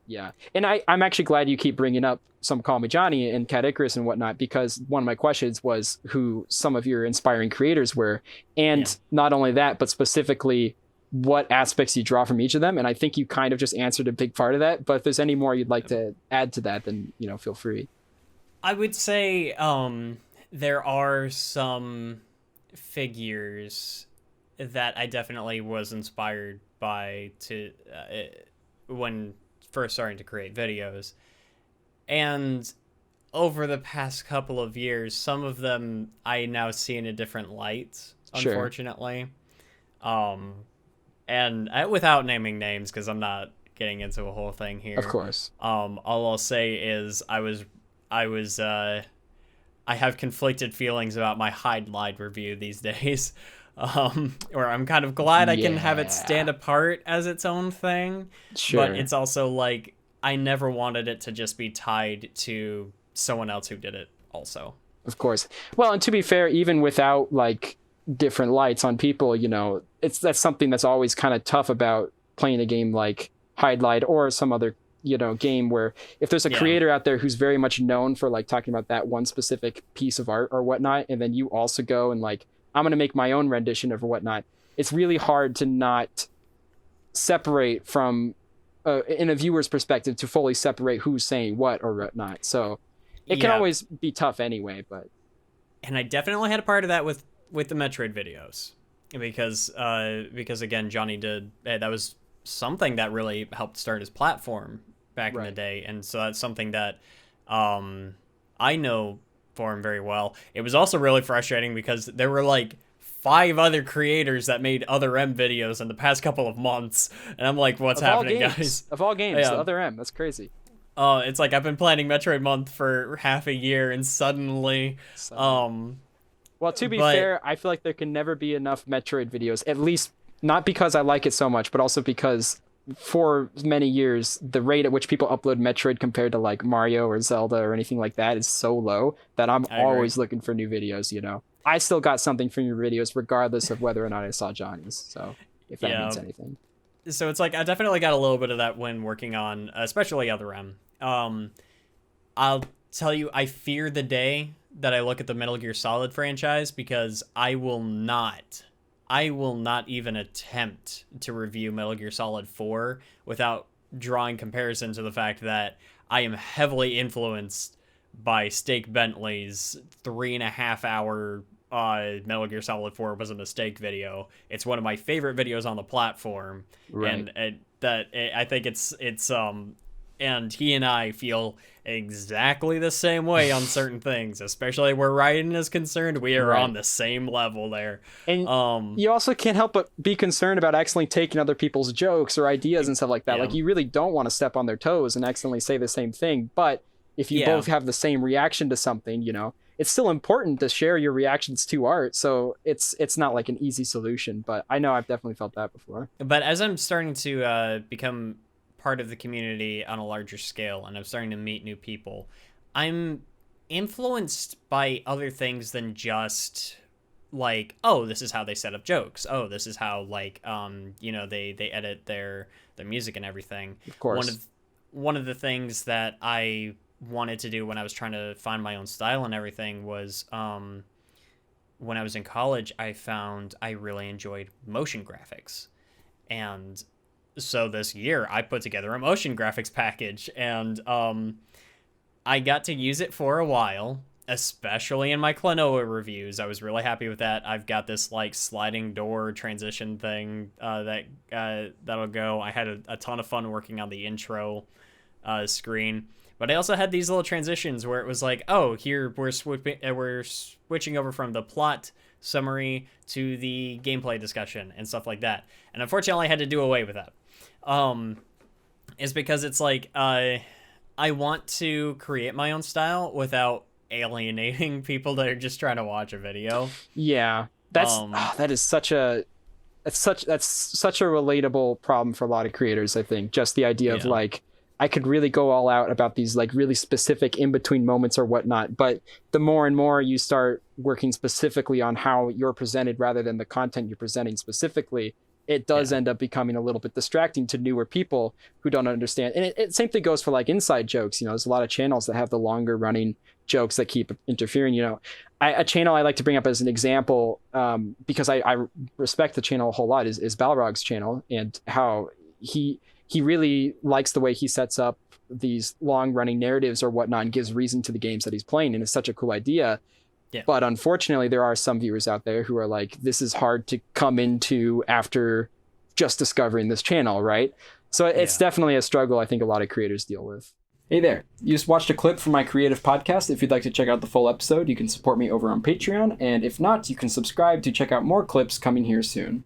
Yeah. And I'm actually glad you keep bringing up Some Call Me Johnny and Cat Icarus and whatnot, because one of my questions was who some of your inspiring creators were. Yeah. And not only that, but specifically what aspects you draw from each of them. And I think you kind of just answered a big part of that. But if there's any more you'd like to add to that, then, feel free. I would say there are some figures that I definitely was inspired by to when first starting to create videos. And over the past couple of years, some of them I now see in a different light, Sure. unfortunately. Um, and without naming names, because I'm not getting into a whole thing Of here. course. All I'll say is I have conflicted feelings about my Hidelight review these days. Where I'm kind of glad I can have it Yeah. stand apart as its own thing, but Sure. it's also like I never wanted it to just be tied to someone else who did it also. Of course. Well, and to be fair, even without like different lights on people, that's something that's always kind of tough about playing a game like Hide Light or some other, game where if there's a Yeah, creator out there who's very much known for like talking about that one specific piece of art or whatnot, and then you also go and like, I'm going to make my own rendition of whatnot. It's really hard to not separate from, in a viewer's perspective, to fully separate who's saying what or whatnot. So it can yeah, always be tough anyway, but and I definitely had a part of that with the Metroid videos because again Johnny did that was something that really helped start his platform back in the right. day, and so that's something that I know for him very well. It was also really frustrating because there were like five other creators that made other M videos in the past couple of months, and I'm like, what's happening, guys? Of all games, the Yeah. other M, that's crazy. It's like I've been planning Metroid Month for half a year, and suddenly, Suddenly. um, Well, to be but fair, I feel like there can never be enough Metroid videos, at least not because I like it so much, but also because for many years, the rate at which people upload Metroid compared to like Mario or Zelda or anything like that is so low that I'm I agree. always looking for new videos. I still got something from your videos regardless of whether or not I saw Johnny's. So, if that Yeah, means anything. so it's like I definitely got a little bit of that when working on, especially Other M. I'll tell you, I fear the day that I look at the Metal Gear Solid franchise because I will not even attempt to review Metal Gear Solid 4 without drawing comparison to the fact that I am heavily influenced by Steak Bentley's 3.5 hour Metal Gear Solid 4 was a mistake video. It's one of my favorite videos on the platform, Right. and I think and he and I feel exactly the same way on certain things, especially where writing is concerned. We are on Right. the same level there. And Um, you also can't help but be concerned about accidentally taking other people's jokes or ideas and stuff like that. Like yeah, you really don't want to step on their toes and accidentally say the same thing. But if you yeah. both have the same reaction to something, it's still important to share your reactions to art. So it's not like an easy solution. But I know I've definitely felt that before. But as I'm starting to become part of the community on a larger scale, and I'm starting to meet new people, I'm influenced by other things than just like, oh, this is how they set up jokes. Oh, this is how like they edit their music and everything. Of One course. of one of the things that I wanted to do when I was trying to find my own style and everything was when I was in college, I found I really enjoyed motion graphics. And so this year I put together a motion graphics package, and I got to use it for a while, especially in my Klonoa reviews. I was really happy with that. I've got this like sliding door transition thing that'll go. I had a ton of fun working on the intro screen. But I also had these little transitions where it was like, oh, here we're switching over from the plot summary to the gameplay discussion and stuff like that. And unfortunately, I had to do away with that. Um, is because it's like I want to create my own style without alienating people that are just trying to watch a video. Yeah. Um, That is that's such a relatable problem for a lot of creators, I think. Just the idea of yeah, like I could really go all out about these like really specific in between moments or whatnot, but the more and more you start working specifically on how you're presented rather than the content you're presenting specifically, it does Yeah. end up becoming a little bit distracting to newer people who don't understand. And same thing goes for like inside jokes. There's a lot of channels that have the longer running jokes that keep interfering. A channel I like to bring up as an example, because I respect the channel a whole lot, is Balrog's channel, and how he really likes the way he sets up these long running narratives or whatnot and gives reason to the games that he's playing. And it's such a cool idea. Yeah. But unfortunately, there are some viewers out there who are like, this is hard to come into after just discovering this channel, right? So it's definitely a struggle I think a lot of creators deal with. Hey there. You just watched a clip from my creative podcast. If you'd like to check out the full episode, you can support me over on Patreon. And if not, you can subscribe to check out more clips coming here soon.